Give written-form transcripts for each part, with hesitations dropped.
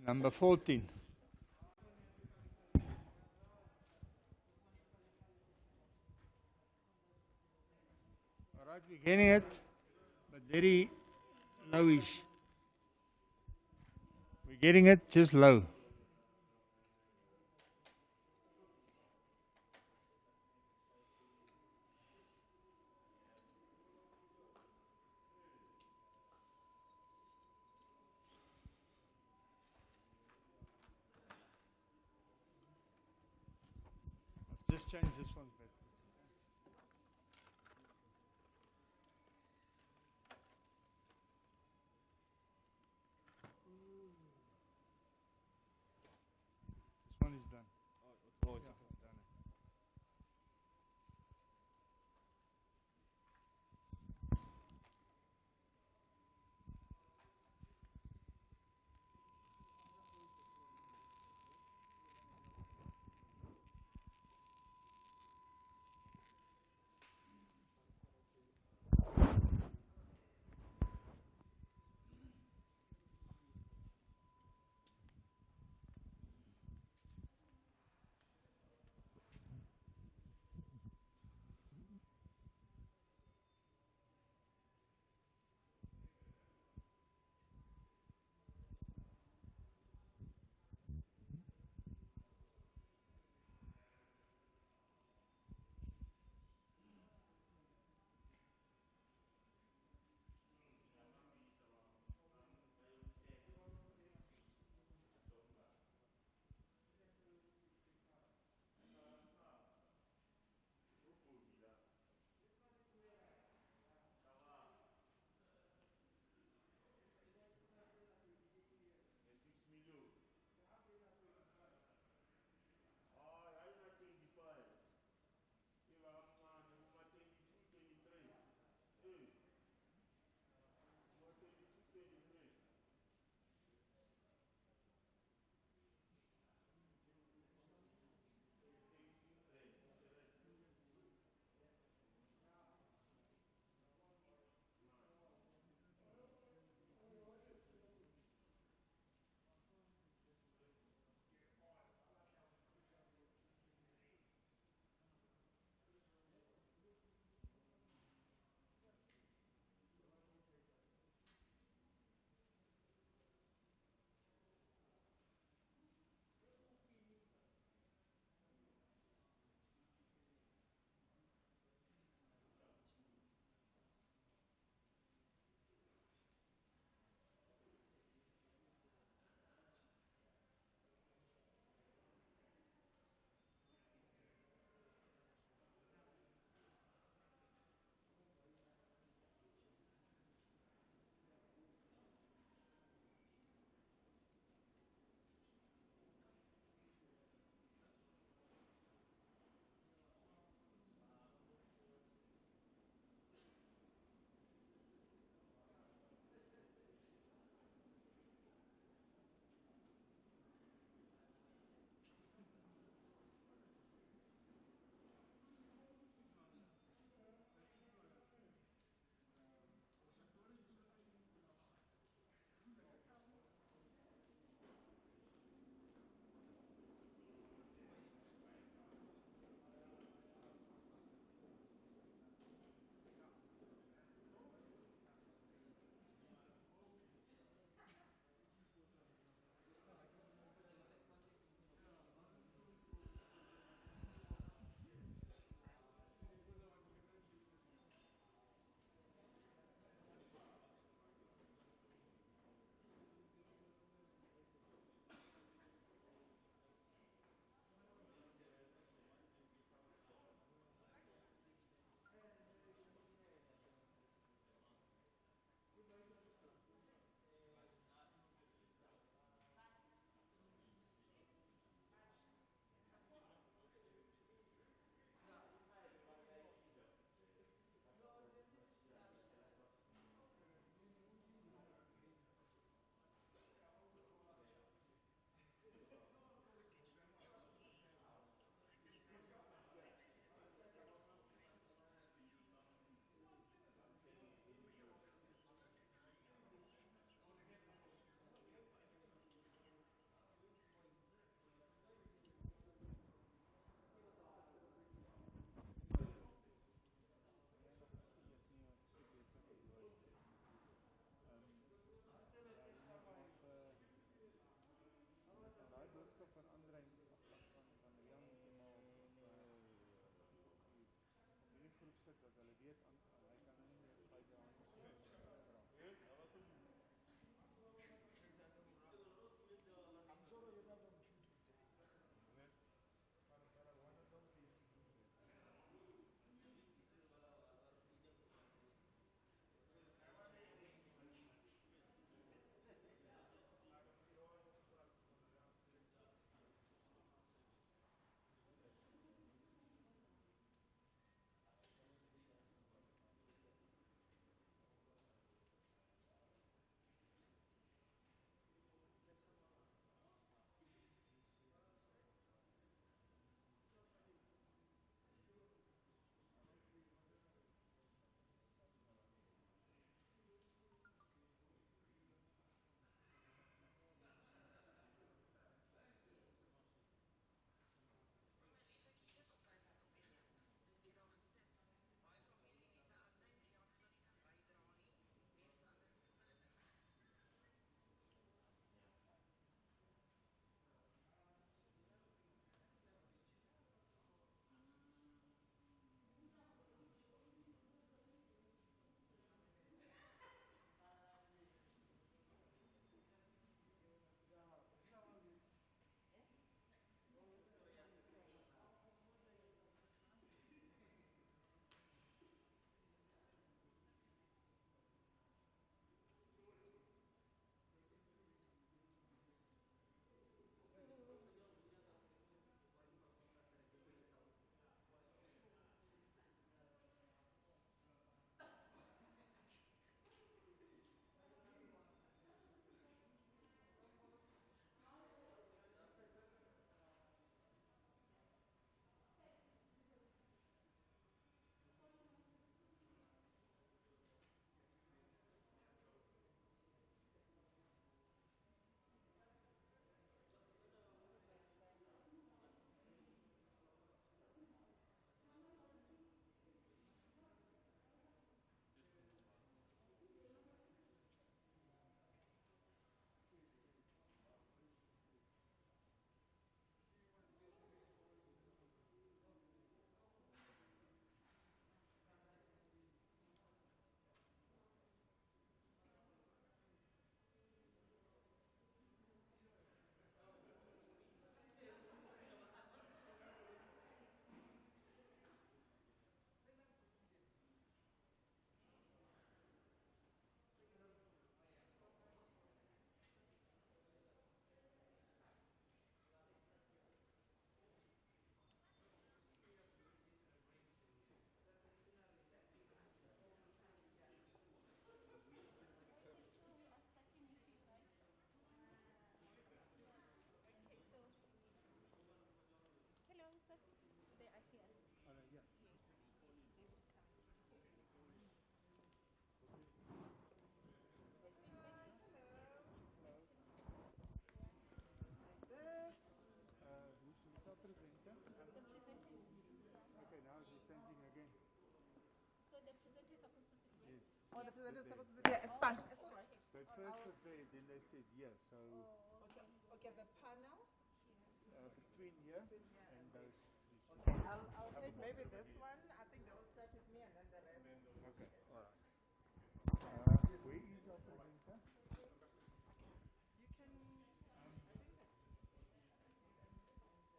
Number 14. All right, we're getting it, but very lowish. We're getting it, just low. Just change this one better. This one is done. Oh, Yeah, I've done it. Oh, the presenter is supposed to sit there. It's fine. It's all right. They first was there, then they said yes. So Okay, okay, the panel. between here and those. Okay, I'll take maybe this one. I think they will start with me and then the rest. Okay, all right. Where is our presenter? You can, I think that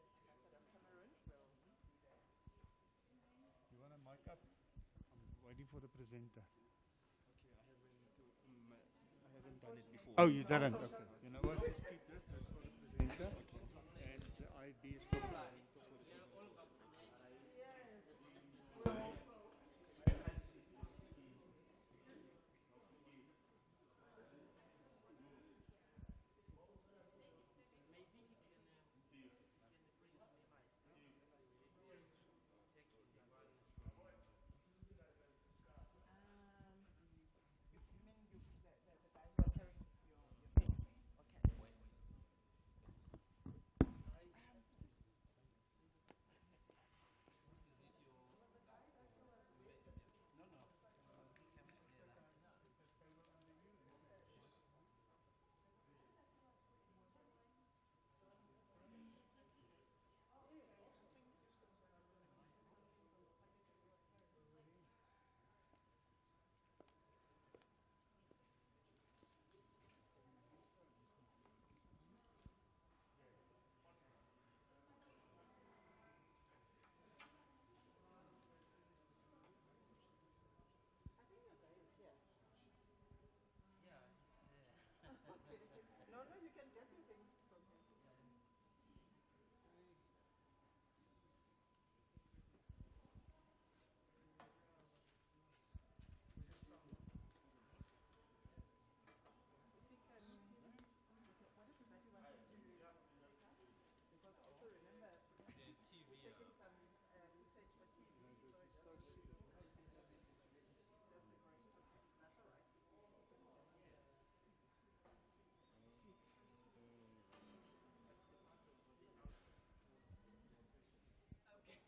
Ambassador of Cameroon will be there. You want to mic up? I'm waiting for the presenter. Okay, I haven't done it before. Oh, you didn't? Okay. You know what? Just keep this. That's for the presenter. And the IB is for the presenter. Yes. You mean the guy who was carrying your things? Okay. No, no, you can get your things from him. If you can, what is it that you wanted to take up? Because also remember, we're taking some footage for TV, so it doesn't just decorate. Okay, that's all right.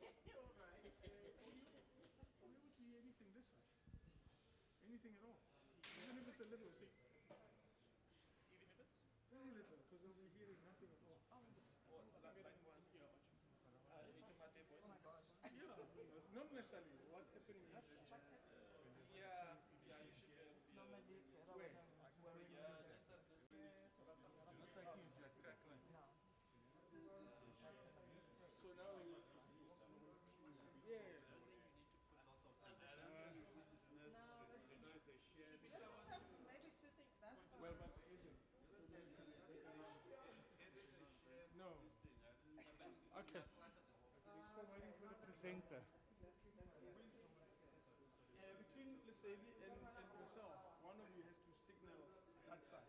Okay, all right. We would hear anything this side. Anything at all. Even if it's a little, see. Even if it's? Very little, because we're hearing nothing at all. Oh, like one, you know. You can my voice. Oh my gosh. Yeah, not necessarily. What's happening that side? Yeah, you should be able to. Normally better when I'm wearing no. So now we yeah. Maybe two things. That's the Well, but there isn't. No. Okay. We're still waiting for the presenter. Between Lesedi and yourself, one of you has to signal that side.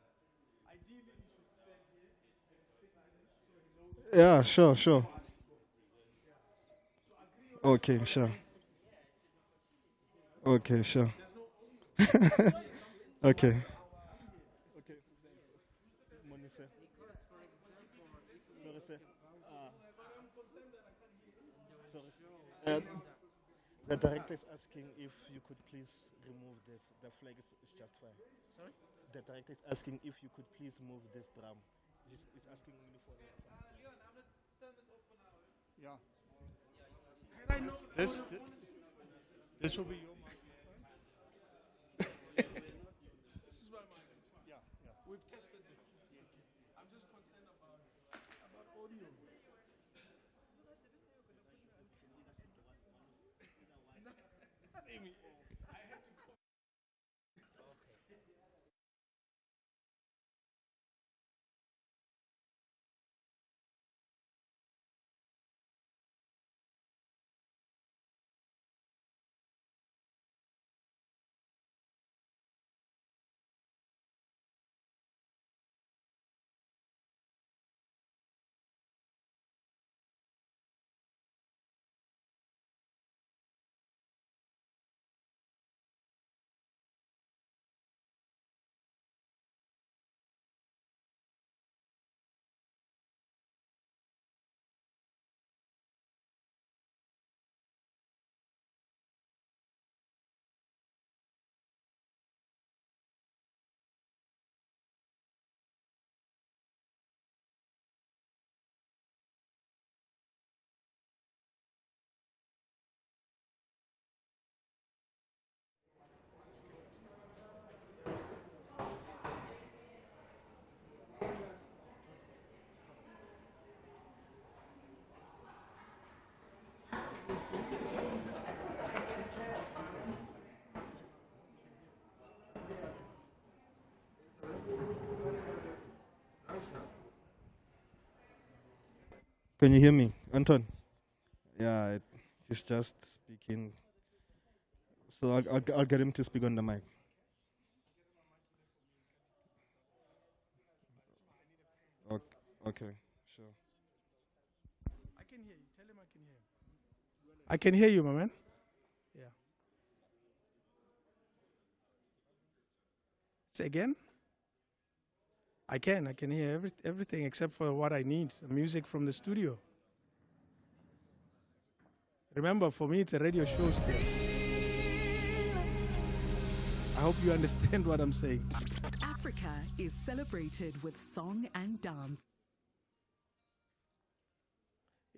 Ideally, you should stand here and signal him so he knows. Yeah, sure, sure. Okay, sure. Okay, sure. Okay. Okay. Morning, sir. Sorry, sir. Sorry, sir. The director is asking if you could please remove this. The flag is just fine. Sorry? The director is asking if you could please move this drum. He's asking me for the Leon, I'm gonna turn this off for now. Yeah. Had I known This will be your mic. this is my mind, it's fine. Yeah, yeah. We've tested this. I'm just concerned about audio. Amy, I had to call. Can you hear me, Anton? Yeah, he's just speaking. So I'll get him to speak on the mic. Okay, sure. I can hear you. Tell him I can hear him. I can hear you, my man. Yeah. Say again? I can hear everything except for what I need, the music from the studio. Remember, for me, it's a radio show still. I hope you understand what I'm saying. Africa is celebrated with song and dance.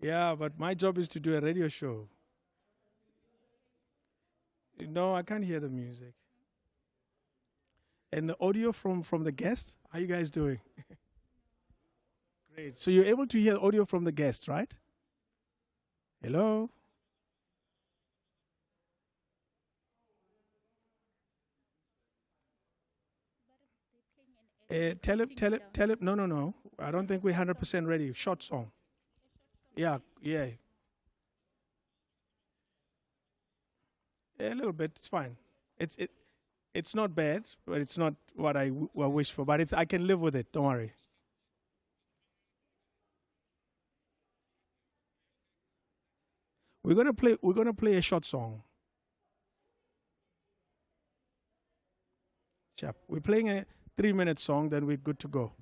Yeah, but my job is to do a radio show. No, I can't hear the music. And the audio from the guests, how you guys doing? Great. So you're able to hear audio from the guests, right? Hello? Tell him, no. I don't think we're 100% ready. Short song. Yeah. A little bit, it's fine. It's not bad, but it's not what I wish for. But I can live with it. Don't worry. We're gonna play a short song. Chap, we're playing a 3-minute song, then we're good to go.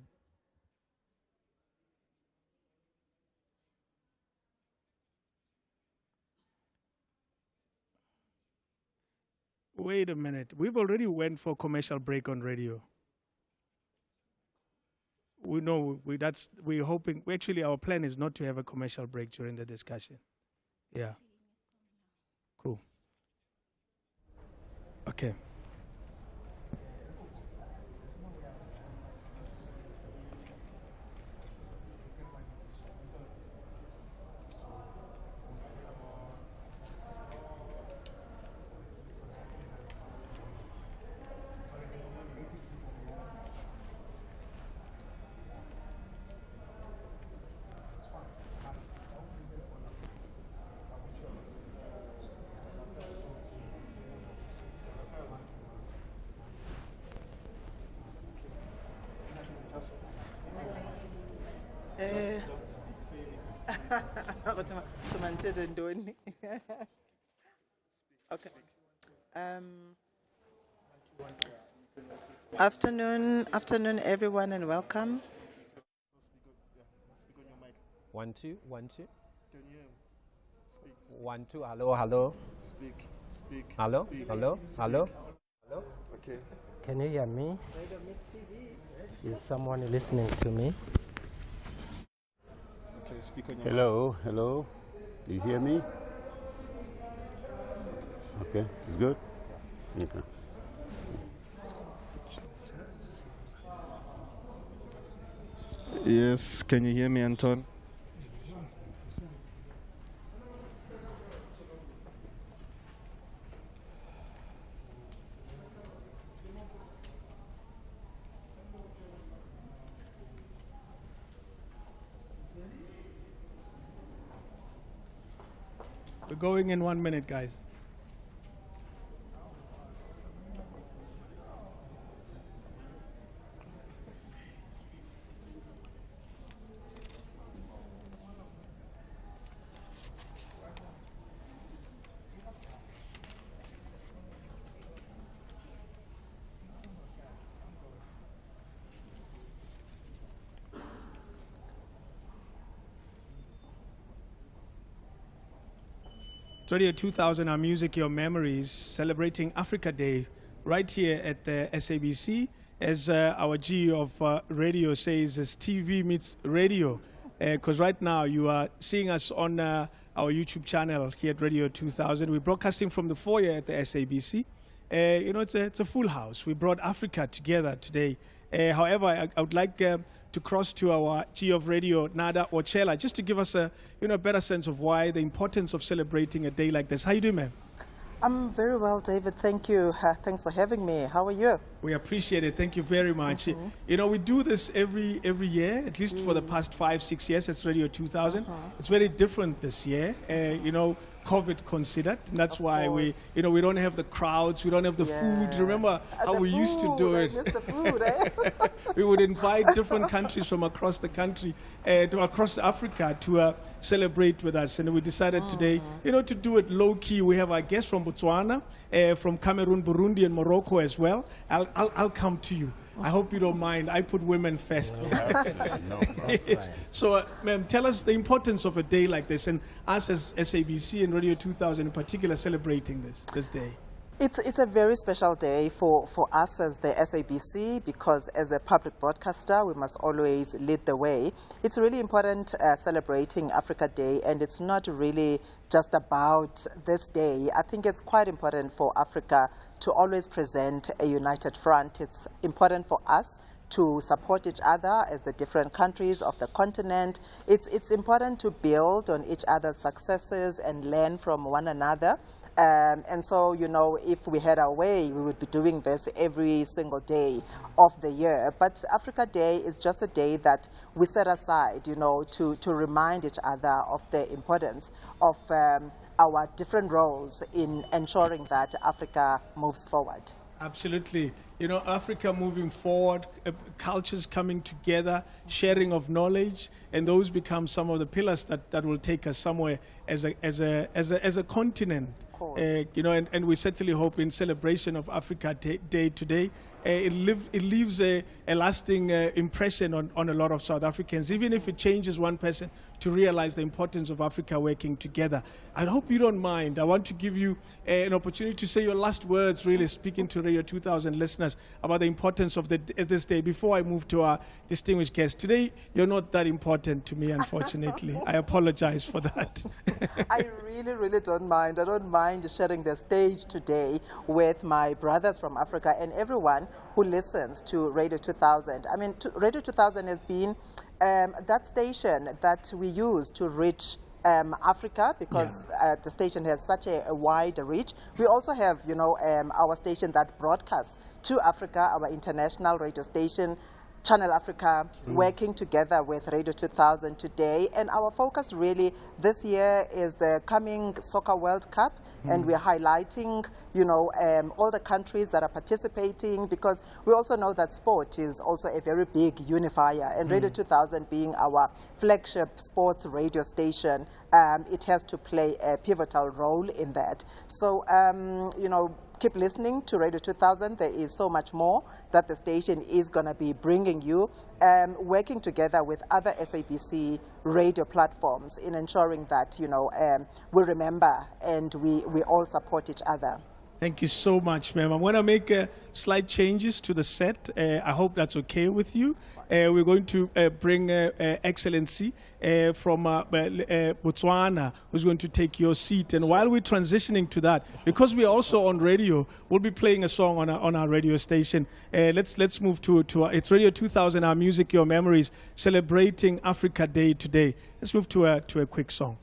Wait a minute. We've already went for commercial break on radio. We know we're hoping. Actually, our plan is not to have a commercial break during the discussion. Yeah. Cool. Okay. Okay. Afternoon, everyone, and welcome. 1 2 1 2. Can you hear him? Speak. 1 2. Hello. Speak. Hello. Okay. Can you hear me? Is someone listening to me? Okay, speak on your Hello. Do you hear me? Okay, it's good. Okay. Yes, can you hear me, Anton? We're going in 1 minute, guys. Radio 2000, our music, your memories, celebrating Africa Day right here at the SABC. As our G of radio says, as TV meets radio. Because right now you are seeing us on our YouTube channel here at Radio 2000. We're broadcasting from the foyer at the SABC. It's a full house. We brought Africa together today. However, I would like to cross to our G of Radio, Nada Ochela, just to give us a better sense of why the importance of celebrating a day like this. How you doing, ma'am? I'm very well, David. Thank you. Thanks for having me. How are you? We appreciate it. Thank you very much. You know, we do this every year, at least for the past 5-6 years. It's Radio 2000. It's very different this year. You know, COVID considered. And that's why we don't have the crowds. We don't have the food. Remember how we used to do it? I miss the food, eh? We would invite different countries from across the country, across Africa to celebrate with us. And we decided today, you know, to do it low key. We have our guests from Botswana, from Cameroon, Burundi, and Morocco as well. I'll come to you. I hope you don't mind. I put women first. No problem. Yes. So, ma'am, tell us the importance of a day like this, and us as SABC and Radio 2000 in particular celebrating this day. It's a very special day for us as the SABC, because as a public broadcaster, we must always lead the way. It's really important celebrating Africa Day, and it's not really just about this day. I think it's quite important for Africa to always present a united front. It's important for us to support each other as the different countries of the continent. It's important to build on each other's successes and learn from one another. And so, you know, if we had our way, we would be doing this every single day of the year. But Africa Day is just a day that we set aside, you know, to remind each other of the importance of our different roles in ensuring that Africa moves forward. Absolutely. You know, Africa moving forward, cultures coming together, sharing of knowledge, and those become some of the pillars that will take us somewhere as a continent. You know, and we certainly hope in celebration of Africa Day today, it leaves a lasting impression on a lot of South Africans, even if it changes one person to realize the importance of Africa working together. I hope you don't mind. I want to give you an opportunity to say your last words, really speaking to Radio 2000 listeners about the importance of this day before I move to our distinguished guest. Today, you're not that important to me, unfortunately. I apologize for that. I really, really don't mind. I don't mind sharing the stage today with my brothers from Africa and everyone who listens to Radio 2000. I mean, Radio 2000 has been that station that we use to reach Africa, because the station has such a wide reach. We also have, you know, our station that broadcasts to Africa, our international radio station, Channel Africa, working together with Radio 2000 today. And our focus really this year is the coming Soccer World Cup. And we're highlighting, you know, all the countries that are participating, because we also know that sport is also a very big unifier. And Radio 2000 being our flagship sports radio station, it has to play a pivotal role in that. So, you know, keep listening to Radio 2000. There is so much more that the station is going to be bringing you, working together with other SABC radio platforms in ensuring that, you know, we remember and we all support each other. Thank you so much, ma'am. I'm going to make slight changes to the set. I hope that's okay with you. We're going to bring Excellency from Botswana, who's going to take your seat. And while we're transitioning to that, because we're also on radio, we'll be playing a song on our radio station. Let's move to it's Radio 2000, Our Music, Your Memories, celebrating Africa Day today. Let's move to a quick song.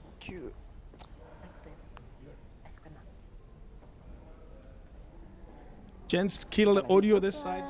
Gents, kill the audio this side.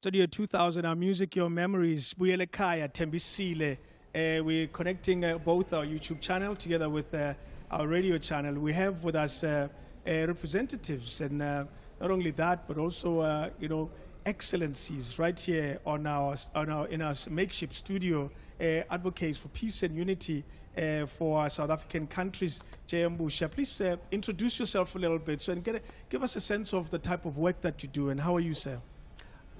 Studio 2000, our music, your memories. Buyele Kaya, Tembisile. We're connecting both our YouTube channel together with our radio channel. We have with us representatives, and not only that, but also excellencies right here in our makeshift studio, advocates for peace and unity for South African countries. J.M. Busha, please introduce yourself a little bit and give us a sense of the type of work that you do, and how are you, sir?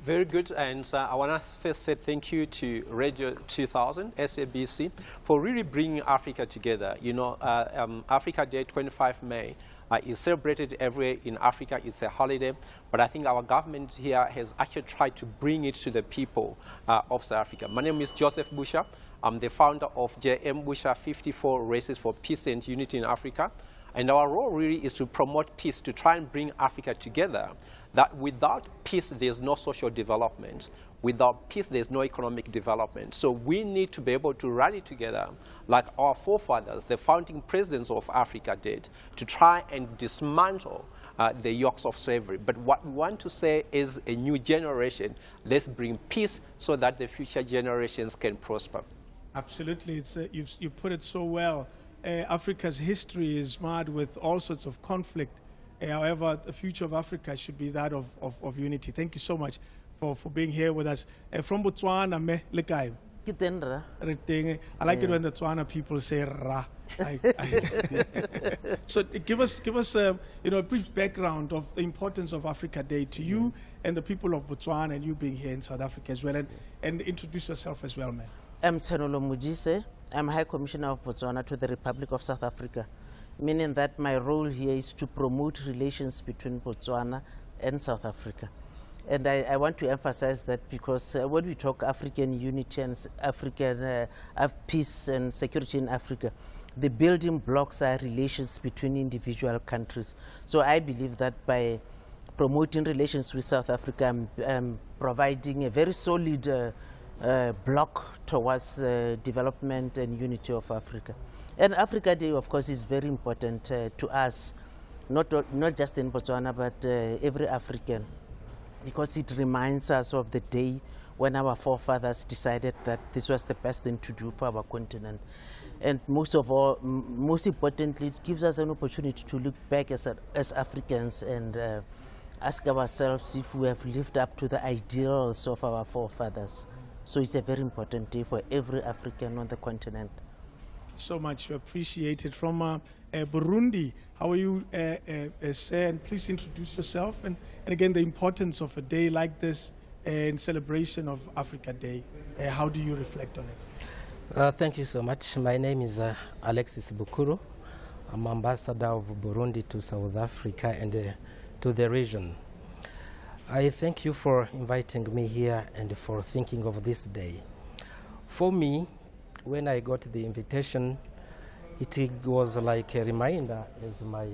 Very good, and I want to first say thank you to Radio 2000, SABC, for really bringing Africa together. Africa Day, 25 May, is celebrated every year in Africa. It's a holiday, but I think our government here has actually tried to bring it to the people of South Africa. My name is Joseph Busha. I'm the founder of J.M. Busha 54 Races for Peace and Unity in Africa. And our role really is to promote peace, to try and bring Africa together. That without peace, there's no social development. Without peace, there's no economic development. So we need to be able to rally together, like our forefathers, the founding presidents of Africa did, to try and dismantle the yokes of slavery. But what we want to say is a new generation. Let's bring peace so that the future generations can prosper. Absolutely. You put it so well. Africa's history is marred with all sorts of conflict. However, the future of Africa should be that of unity. Thank you so much for being here with us. From Botswana, me lekai. I like it when the Tswana people say ra. So give us a brief background of the importance of Africa Day to you and the people of Botswana, and you being here in South Africa as well, and introduce yourself as well, man. I'm Tsenolo Mujise. I'm High Commissioner of Botswana to the Republic of South Africa, meaning that my role here is to promote relations between Botswana and South Africa. And I want to emphasize that because when we talk African unity and African peace and security in Africa, the building blocks are relations between individual countries. So I believe that by promoting relations with South Africa, I'm providing a very solid block towards the development and unity of Africa. And Africa Day, of course, is very important to us, not just in Botswana, but every African, because it reminds us of the day when our forefathers decided that this was the best thing to do for our continent. And most importantly, it gives us an opportunity to look back as Africans and ask ourselves if we have lived up to the ideals of our forefathers. So it's a very important day for every African on the continent. So much, we appreciate it. From Burundi, how are you, sir? And please introduce yourself, and again, the importance of a day like this in celebration of Africa Day. How do you reflect on it? Thank you so much. My name is Alexis Bukuru. I'm ambassador of Burundi to South Africa and to the region. I thank you for inviting me here and for thinking of this day. For me, when I got the invitation, it was like a reminder, as my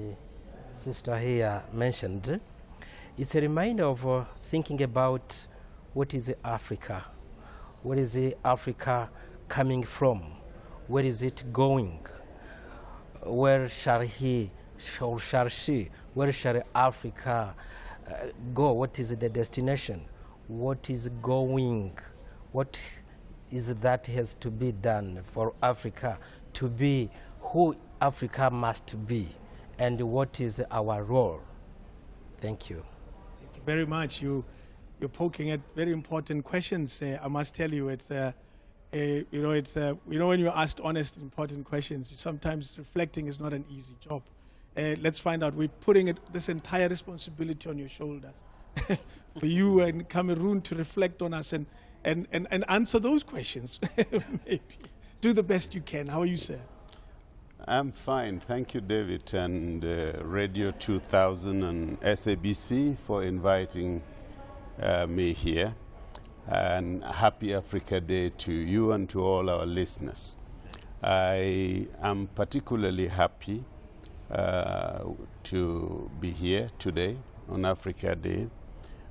sister here mentioned. It's a reminder of thinking about what is Africa, where is Africa coming from, where is it going, where shall he or shall she, where shall Africa go, what is the destination, what is going, what is that has to be done for Africa to be who Africa must be, and what is our role. Thank you. Thank you very much. You're poking at very important questions. I must tell you, it's when you're asked honest, important questions, sometimes reflecting is not an easy job. Let's find out. We're putting this entire responsibility on your shoulders for you and Cameroon to reflect on us and answer those questions. Maybe. Do the best you can. How are you, sir? I'm fine. Thank you, David, and Radio 2000 and SABC for inviting me here. And happy Africa Day to you and to all our listeners. I am particularly happy to be here today on Africa Day.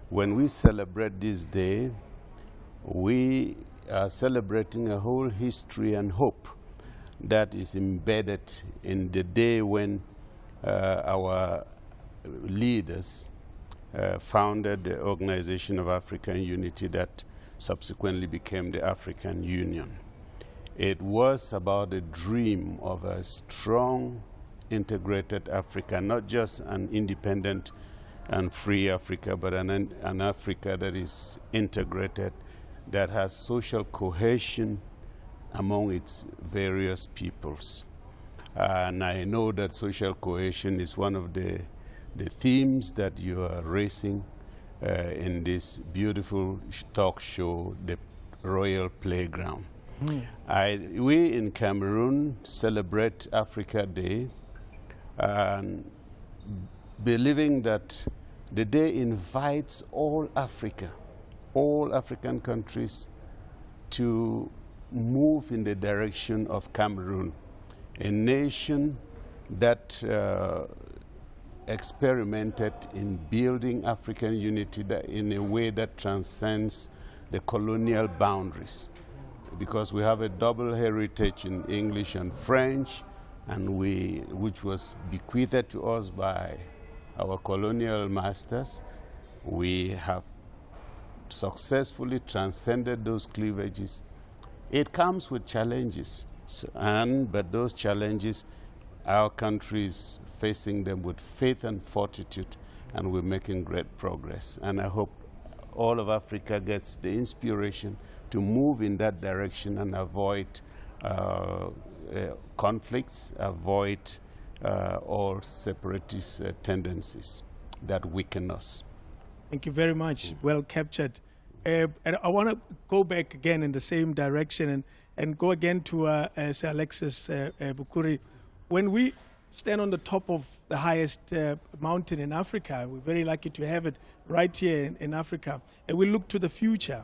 When we celebrate this day, we are celebrating a whole history and hope that is embedded in the day when our leaders founded the Organization of African Unity that subsequently became the African Union. It was about the dream of a strong, integrated Africa, not just an independent and free Africa, but an Africa that is integrated, that has social cohesion among its various peoples. And I know that social cohesion is one of the themes that you are raising in this beautiful talk show, The Royal Playground. We in Cameroon celebrate Africa Day, believing that the day invites all Africa, all African countries, to move in the direction of Cameroon, a nation that experimented in building African unity in a way that transcends the colonial boundaries. Because we have a double heritage in English and French, and which was bequeathed to us by our colonial masters. We have successfully transcended those cleavages. It comes with challenges, but those challenges, our country is facing them with faith and fortitude, and we're making great progress. And I hope all of Africa gets the inspiration to move in that direction and avoid conflicts, avoid all separatist tendencies that weaken us. Thank you very much. Well captured. And I want to go back again in the same direction and go again to Sir Alexis Bukuru. When we stand on the top of the highest mountain in Africa, we're very lucky to have it right here in Africa, and we look to the future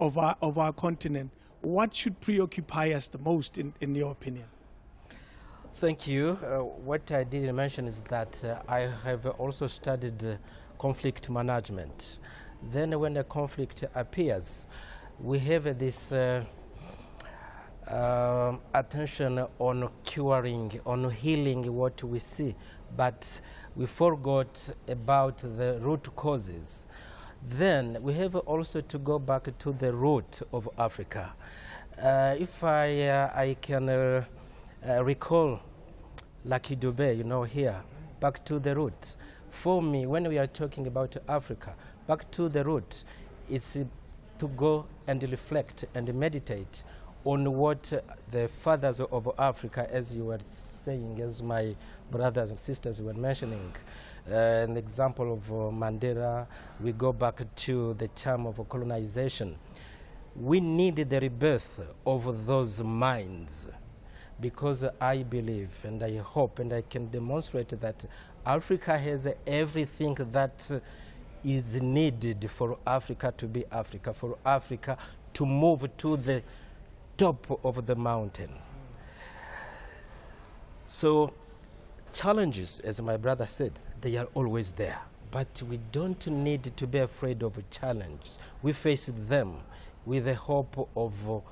of our continent. What should preoccupy us the most, in your opinion? Thank you. What I didn't mention is that I have also studied conflict management. Then when a conflict appears, we have this attention on curing, on healing what we see, but we forgot about the root causes. Then we have also to go back to the root of Africa. If I can recall Lucky Dube, here, back to the root. For me, when we are talking about Africa, back to the root, it's to go and reflect and meditate on what the fathers of Africa, as you were saying, as my brothers and sisters were mentioning, an example of Mandela, we go back to the time of colonization. We need the rebirth of those minds, because I believe and I hope and I can demonstrate that Africa has everything that is needed for Africa to be Africa, for Africa to move to the top of the mountain. So challenges, as my brother said, they are always there, but we don't need to be afraid of a challenge. We face them with the hope of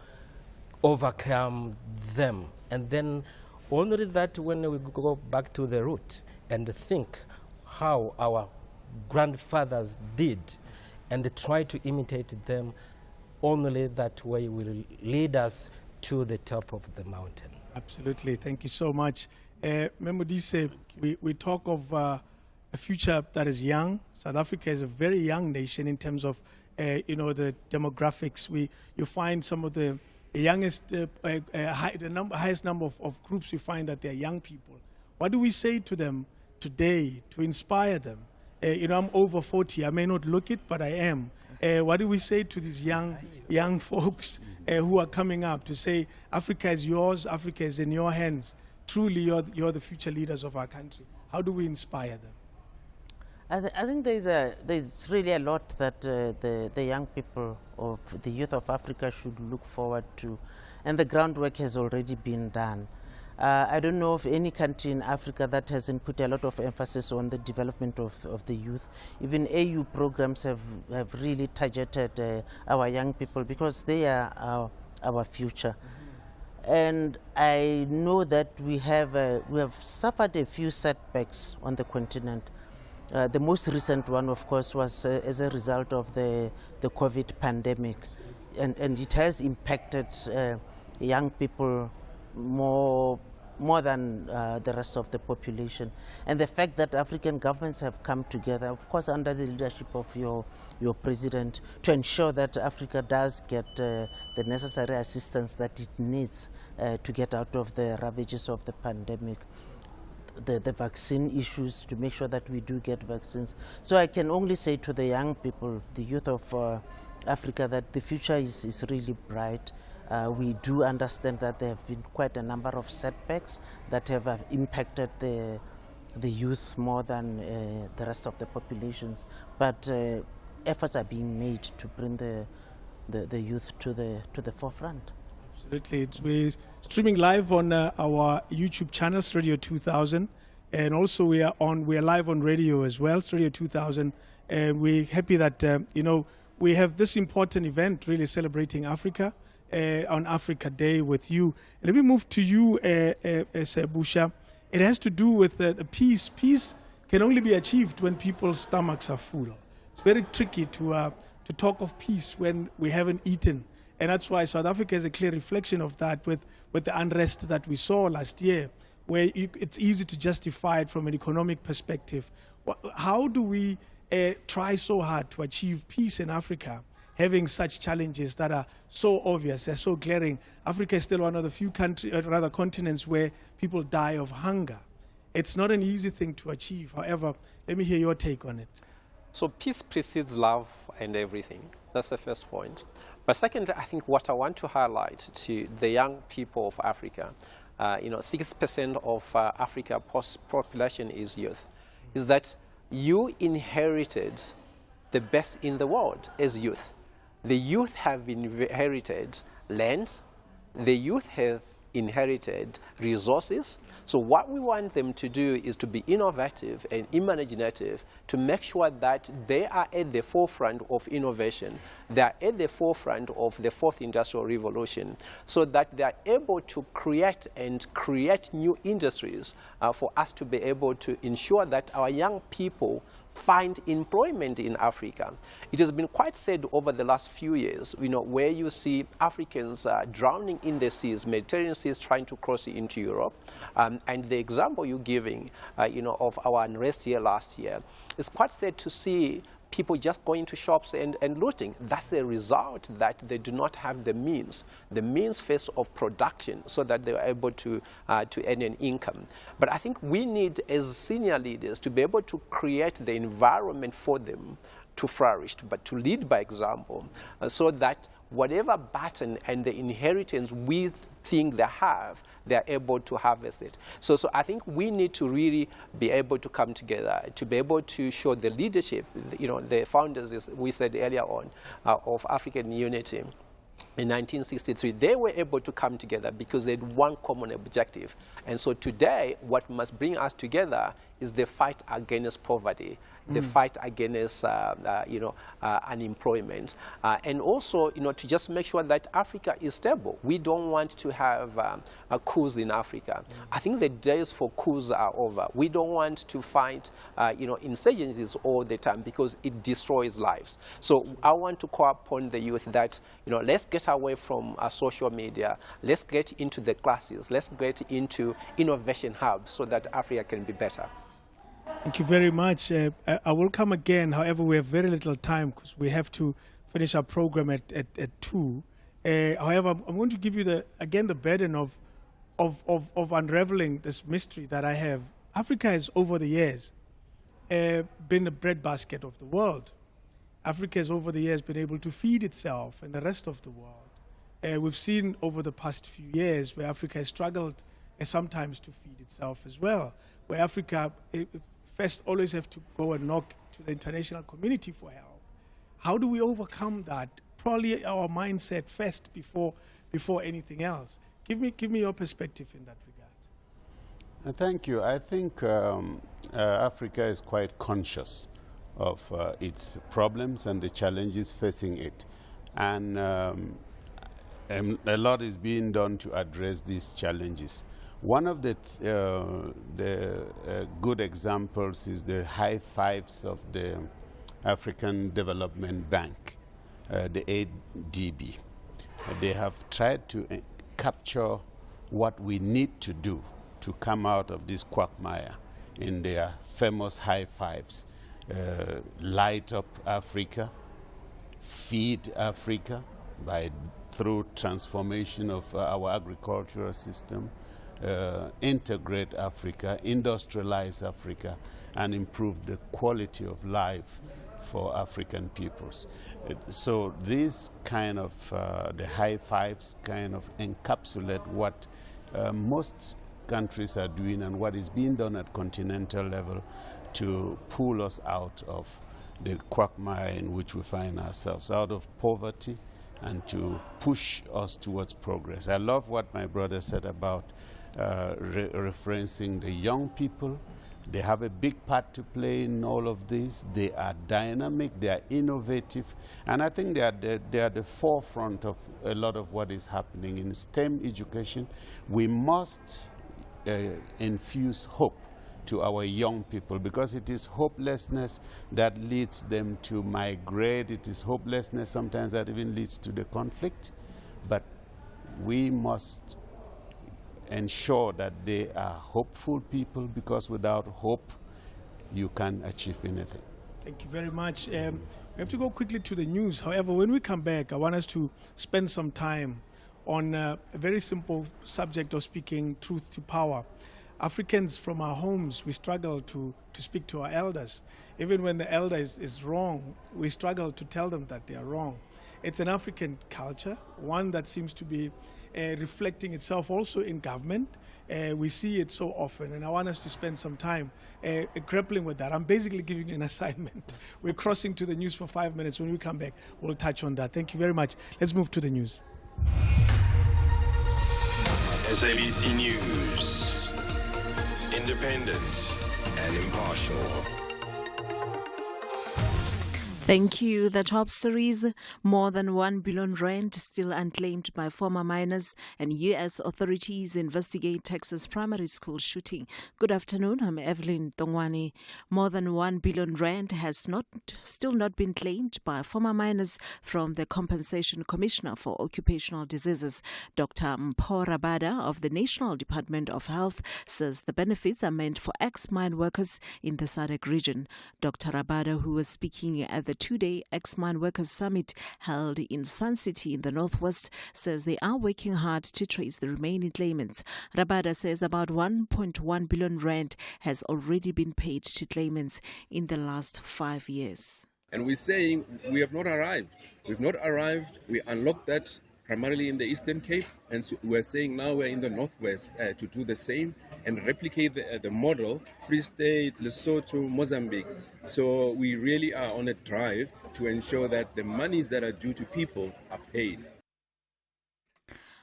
overcome them, and then only that when we go back to the root and think how our grandfathers did and try to imitate them, only that way will lead us to the top of the mountain. Absolutely. Thank you so much. Memodise, we talk of a future that is young. South Africa is a very young nation in terms of the demographics. You find some of the youngest, highest number of groups, you find that they're young people. What do we say to them today to inspire them? I'm over 40. I may not look it, but I am. What do we say to these young folks who are coming up to say, Africa is yours, Africa is in your hands. Truly, you're the future leaders of our country. How do we inspire them? I think there's really a lot that the young people of the youth of Africa should look forward to, and the groundwork has already been done. I don't know of any country in Africa that hasn't put a lot of emphasis on the development of the youth. Even AU programs have really targeted our young people because they are our future. And I know that we have suffered a few setbacks on the continent. The most recent one, of course, was as a result of the COVID pandemic. And it has impacted young people more than the rest of the population. And the fact that African governments have come together, of course under the leadership of your president, to ensure that Africa does get the necessary assistance that it needs to get out of the ravages of the pandemic. The vaccine issues, to make sure that we do get vaccines. So I can only say to the young people, the youth of Africa, that the future is really bright. We do understand that there have been quite a number of setbacks that have impacted the youth more than the rest of the populations. But efforts are being made to bring the youth to the forefront. Absolutely. We're streaming live on our YouTube channels, Radio 2000, and also we are live on radio as well, it's Radio 2000, and we're happy that we have this important event really celebrating Africa on Africa Day with you. And let me move to you, Busha. It has to do with the peace. Peace can only be achieved when people's stomachs are full. It's very tricky to talk of peace when we haven't eaten. And that's why South Africa is a clear reflection of that with the unrest that we saw last year, where it's easy to justify it from an economic perspective. How do we try so hard to achieve peace in Africa, having such challenges that are so obvious, they're so glaring? Africa is still one of the few continents where people die of hunger. It's not an easy thing to achieve. However, let me hear your take on it. So peace precedes love and everything. That's the first point. But second, I think what I want to highlight to the young people of Africa, 6% of Africa's population is youth, is that you inherited the best in the world as youth. The youth have inherited land. The youth have inherited resources. So what we want them to do is to be innovative and imaginative, to make sure that they are at the forefront of innovation. They are at the forefront of the fourth industrial revolution, so that they are able to create new industries for us to be able to ensure that our young people find employment in Africa. It has been quite sad over the last few years, where you see Africans drowning in the seas, Mediterranean seas, trying to cross into Europe. And the example you're giving, of our unrest here last year, it's quite sad to see people just going to shops and looting. That's a result that they do not have the means first of production, so that they are able to earn an income. But I think we need, as senior leaders, to be able to create the environment for them to flourish, but to lead by example, so that whatever baton and the inheritance we think they have, they're able to harvest it. So I think we need to really be able to come together, to be able to show the leadership, the founders, as we said earlier on, of African unity. In 1963, they were able to come together because they had one common objective. And so today, what must bring us together is the fight against poverty, the fight against unemployment, and also to just make sure that Africa is stable. We don't want to have a coups in Africa. I think the days for coups are over. We don't want to fight insurgencies all the time, because it destroys lives. So I want to call upon the youth that let's get away from social media. Let's get into the classes. Let's get into innovation hubs so that Africa can be better. Thank you very much. I will come again. However, we have very little time because we have to finish our program at 2. However, I'm going to give you the burden of unraveling this mystery that I have. Africa has, over the years, been the breadbasket of the world. Africa has, over the years, been able to feed itself and the rest of the world. We've seen over the past few years where Africa has struggled sometimes to feed itself as well, where Africa first always have to go and knock to the international community for help. How do we overcome that? Probably our mindset first before anything else. Give me your perspective in that regard. Thank you. I think Africa is quite conscious of its problems and the challenges facing it. And a lot is being done to address these challenges. One of the good examples is the high fives of the African Development Bank, the ADB. They have tried to capture what we need to do to come out of this quagmire in their famous high fives. Light up Africa, feed Africa through transformation of our agricultural system, integrate Africa, industrialize Africa, and improve the quality of life for African peoples. So these kind of, the high fives kind of encapsulate what most countries are doing and what is being done at continental level to pull us out of the quagmire in which we find ourselves, out of poverty, and to push us towards progress. I love what my brother said about referencing the young people. They have a big part to play in all of this. They are dynamic, they are innovative, and I think they are the forefront of a lot of what is happening in STEM education. We must infuse hope to our young people, because it is hopelessness that leads them to migrate. It is hopelessness sometimes that even leads to the conflict. But we must ensure that they are hopeful people, because without hope, you can't achieve anything. Thank you very much. We have to go quickly to the news. However, when we come back, I want us to spend some time on a very simple subject of speaking truth to power. Africans from our homes, we struggle to speak to our elders. Even when the elder is wrong, we struggle to tell them that they are wrong. It's an African culture, one that seems to be reflecting itself also in government. We see it so often, and I want us to spend some time grappling with that. I'm basically giving you an assignment. We're crossing to the news for 5 minutes. When we come back, we'll touch on that. Thank you very much. Let's move to the news. SABC News. Independent and impartial. Thank you. The top stories: more than 1 billion rand still unclaimed by former miners, and U.S. authorities investigate Texas primary school shooting. Good afternoon. I'm Evelyn Tongwani. More than 1 billion rand has still not been claimed by former miners from the Compensation Commissioner for Occupational Diseases. Dr. Mpho Rabada of the National Department of Health says the benefits are meant for ex-mine workers in the SADC region. Dr. Rabada, who was speaking at the two-day ex-mine workers summit held in Sun City in the Northwest, says they are working hard to trace the remaining claimants. Rabada says about 1.1 billion rand has already been paid to claimants in the last 5 years. And we're saying we have not arrived. We've not arrived. We unlocked that primarily in the Eastern Cape, and so we're saying now we're in the Northwest to do the same and replicate the model, Free State, Lesotho, Mozambique. So we really are on a drive to ensure that the monies that are due to people are paid.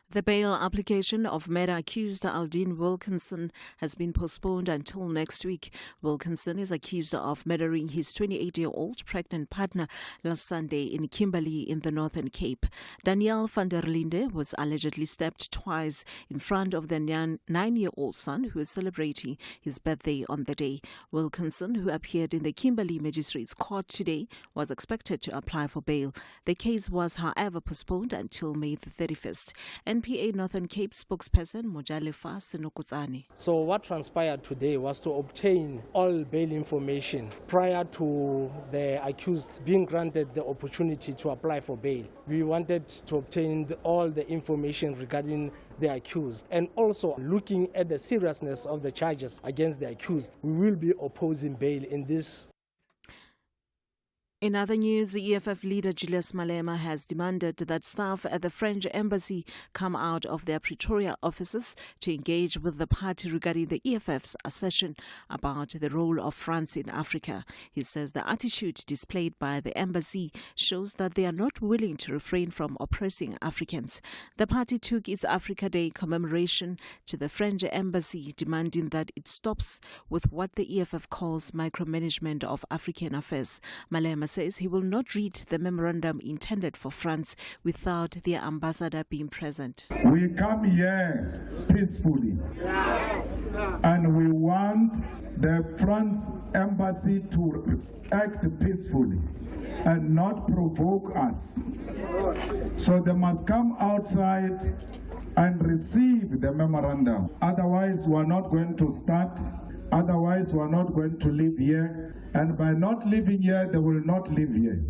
The bail application of murder accused Aldine Wilkinson has been postponed until next week. Wilkinson is accused of murdering his 28-year-old pregnant partner last Sunday in Kimberley in the Northern Cape. Danielle van der Linde was allegedly stabbed twice in front of their 9-year-old son, who is celebrating his birthday on the day. Wilkinson, who appeared in the Kimberley Magistrates Court today, was expected to apply for bail. The case was, however, postponed until May the 31st. NPA Northern Cape spokesperson Mojalefa Senokutsane. So what transpired today was to obtain all bail information prior to the accused being granted the opportunity to apply for bail. We wanted to obtain all the information regarding the accused, and also looking at the seriousness of the charges against the accused. We will be opposing bail in this. In other news, the EFF leader Julius Malema has demanded that staff at the French embassy come out of their Pretoria offices to engage with the party regarding the EFF's assertion about the role of France in Africa. He says the attitude displayed by the embassy shows that they are not willing to refrain from oppressing Africans. The party took its Africa Day commemoration to the French embassy, demanding that it stops with what the EFF calls micromanagement of African affairs. Malema Mahama says he will not read the memorandum intended for France without their ambassador being present. We come here peacefully, and we want the France embassy to act peacefully and not provoke us. So they must come outside and receive the memorandum. Otherwise, we are not going to start. Otherwise, we are not going to live here. And by not living here, they will not live here.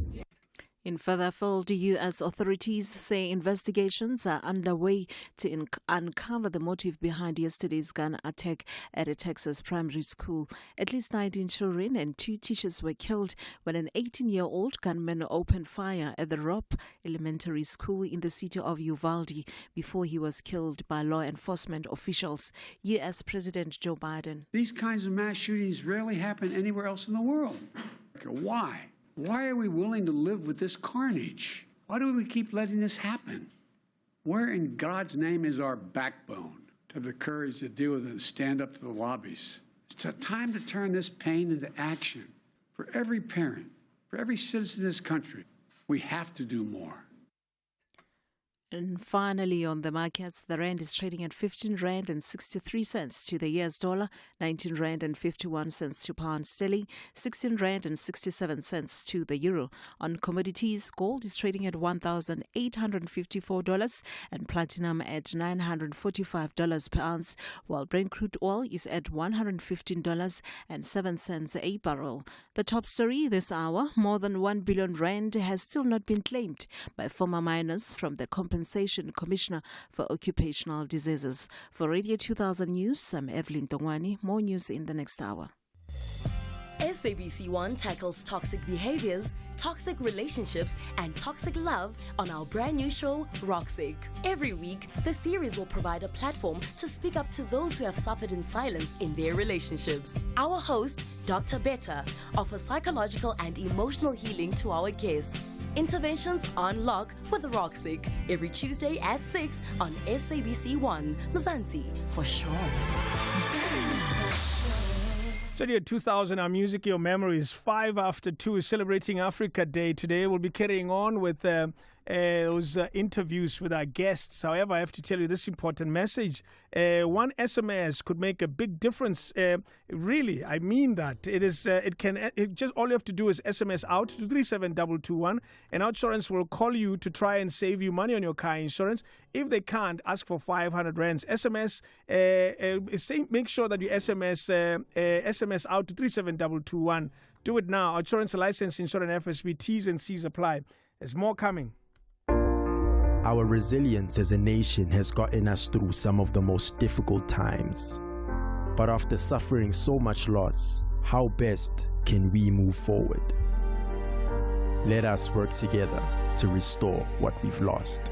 In further field, U.S. authorities say investigations are underway to uncover the motive behind yesterday's gun attack at a Texas primary school. At least 19 children and 2 teachers were killed when an 18-year-old gunman opened fire at the Robb Elementary School in the city of Uvalde before he was killed by law enforcement officials. U.S. President Joe Biden. These kinds of mass shootings rarely happen anywhere else in the world. Why? Why are we willing to live with this carnage? Why do we keep letting this happen? Where in God's name is our backbone to have the courage to deal with it and stand up to the lobbies? It's time to turn this pain into action. For every parent, for every citizen in this country, we have to do more. And finally, on the markets, the rand is trading at 15 rand and 63 cents to the US dollar, 19 rand and 51 cents to pound sterling, 16 rand and 67 cents to the euro. On commodities, gold is trading at $1,854 and platinum at $945 per ounce, while Brent crude oil is at $115.07 a barrel. The top story this hour: more than 1 billion rand has still not been claimed by former miners from the Compensation Commissioner for Occupational Diseases. For Radio 2000 News, I'm Evelyn Tongwani. More news in the next hour. SABC One tackles toxic behaviors, toxic relationships, and toxic love on our brand new show, Roxic. Every week, the series will provide a platform to speak up to those who have suffered in silence in their relationships. Our host, Dr. Betta, offers psychological and emotional healing to our guests. Interventions on Lock with Roxic, every Tuesday at 6 on SABC One. Mzansi, for sure. Radio 2000, our music, your memories. 5 after 2 is celebrating Africa Day today. We'll be carrying on with those interviews with our guests. However, I have to tell you this important message. One SMS could make a big difference. Really, I mean that. It just all you have to do is SMS out to 37221, and Outsurance will call you to try and save you money on your car insurance. If they can't, ask for 500 rands. SMS, make sure that you SMS out to 37221. Do it now. Outsurance, license, insurance, FSB, T's and C's apply. There's more coming. Our resilience as a nation has gotten us through some of the most difficult times. But after suffering so much loss, how best can we move forward? Let us work together to restore what we've lost.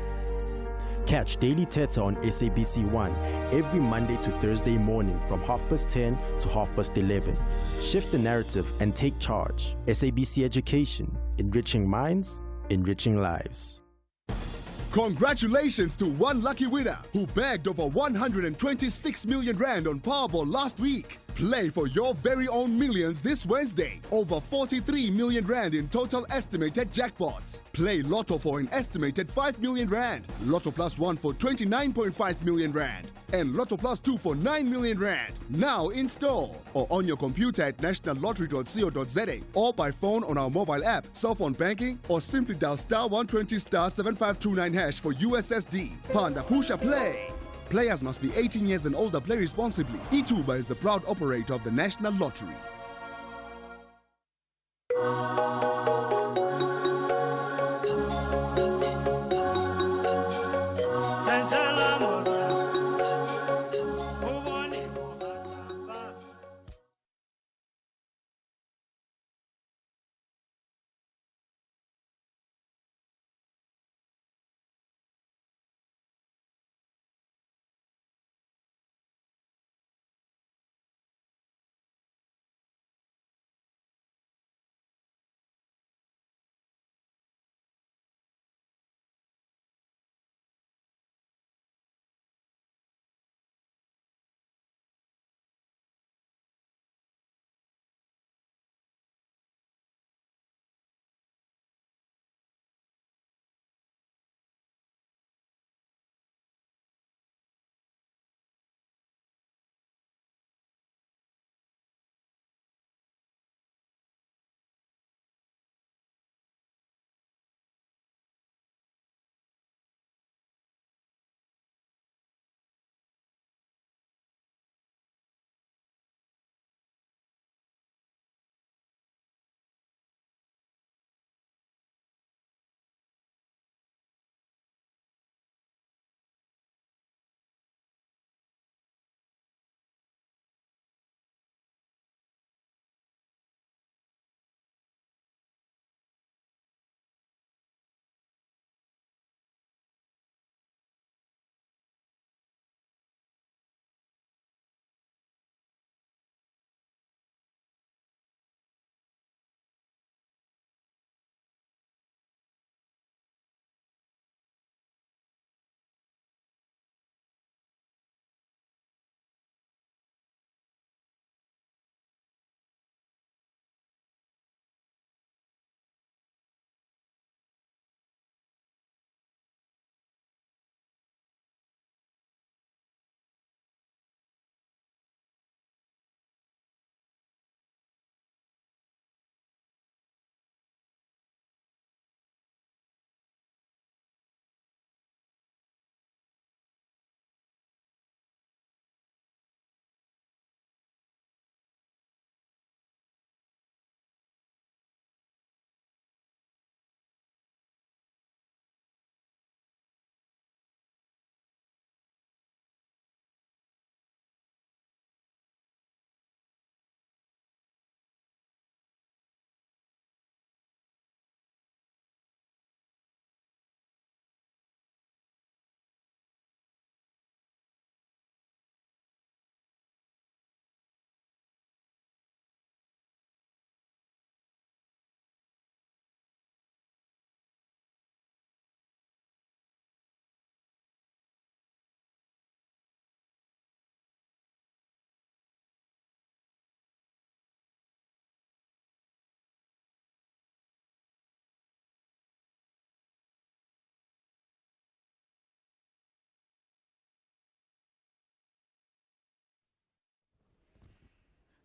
Catch Daily Teta on SABC One every Monday to Thursday morning from 10:30 to 11:30. Shift the narrative and take charge. SABC Education, enriching minds, enriching lives. Congratulations to one lucky winner who bagged over 126 million rand on Powerball last week. Play for your very own millions this Wednesday. Over 43 million rand in total estimated jackpots. Play Lotto for an estimated 5 million rand. Lotto Plus 1 for 29.5 million rand. And Lotto Plus 2 for 9 million rand. Now in store or on your computer at nationallottery.co.za or by phone on our mobile app, cell phone banking, or simply dial *120 *7529# for USSD. Panda Pusha Play. Players must be 18 years and older. Play responsibly. eTuba is the proud operator of the National Lottery.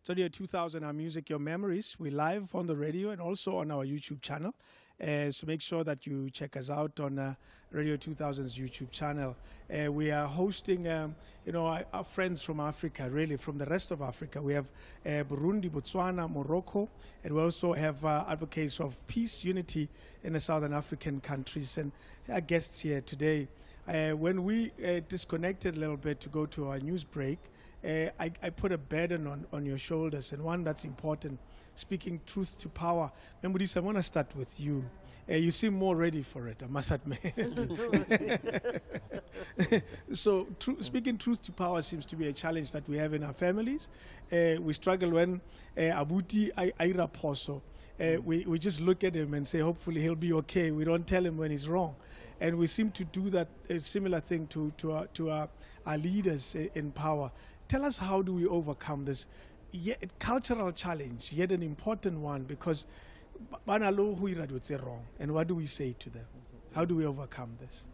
Radio 2000, Our Music, Your Memories. We're live on the radio and also on our YouTube channel. So make sure that you check us out on Radio 2000's YouTube channel. We are hosting, our friends from Africa, really from the rest of Africa. We have Burundi, Botswana, Morocco, and we also have advocates of peace, unity in the Southern African countries, and our guests here today. When we disconnected a little bit to go to our news break, I put a burden on your shoulders, and one that's important, speaking truth to power. Membudisa, I want to start with you. You seem more ready for it, I must admit. So speaking truth to power seems to be a challenge that we have in our families. We struggle when Abuti Aira Poso. We just look at him and say, hopefully he'll be okay. We don't tell him when he's wrong. And we seem to do that, a similar thing to our leaders in power. Tell us, how do we overcome this cultural challenge, yet an important one, because Banalo Huirad would say wrong. And what do we say to them? How do we overcome this?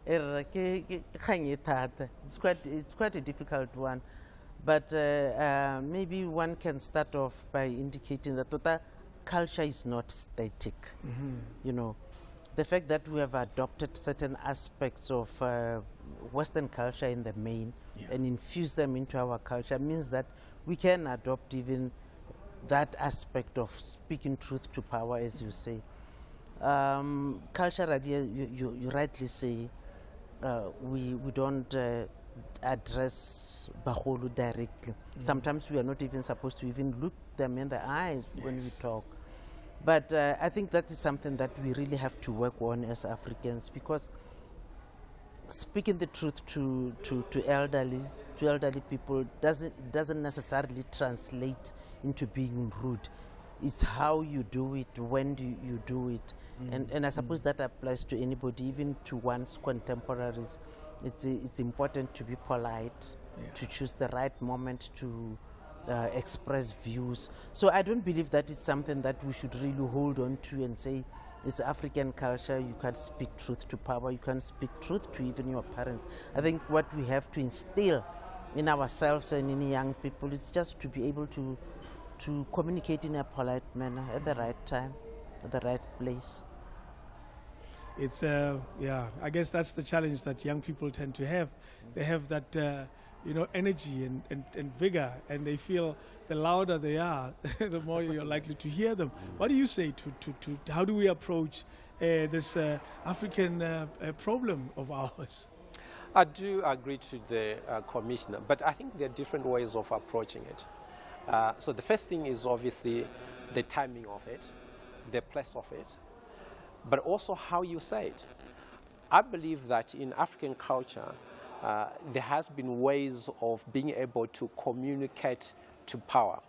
It's quite a difficult one. But maybe one can start off by indicating that total culture is not static. The fact that we have adopted certain aspects of Western culture in the main and infuse them into our culture means that we can adopt even that aspect of speaking truth to power, as you say. Culturally, you rightly say, we don't address Baholu directly. Sometimes we are not even supposed to even look them in the eyes when we talk. But I think that is something that we really have to work on as Africans, because speaking the truth to elderly people doesn't necessarily translate into being rude. It's how you do it, when do you do it. And I suppose that applies to anybody, even to one's contemporaries. It's important to be polite, to choose the right moment to express views. So I don't believe that it's something that we should really hold on to and say, it's African culture, you can't speak truth to power, you can't speak truth to even your parents. I think what we have to instill in ourselves and in young people is just to be able to communicate in a polite manner at the right time, at the right place. It's, I guess that's the challenge that young people tend to have. They have that energy and vigor, and they feel the louder they are, the more you're likely to hear them. What do you say to how do we approach this African problem of ours? I do agree to the Commissioner, but I think there are different ways of approaching it. So the first thing is obviously the timing of it, the place of it, but also how you say it. I believe that in African culture, there has been ways of being able to communicate to power.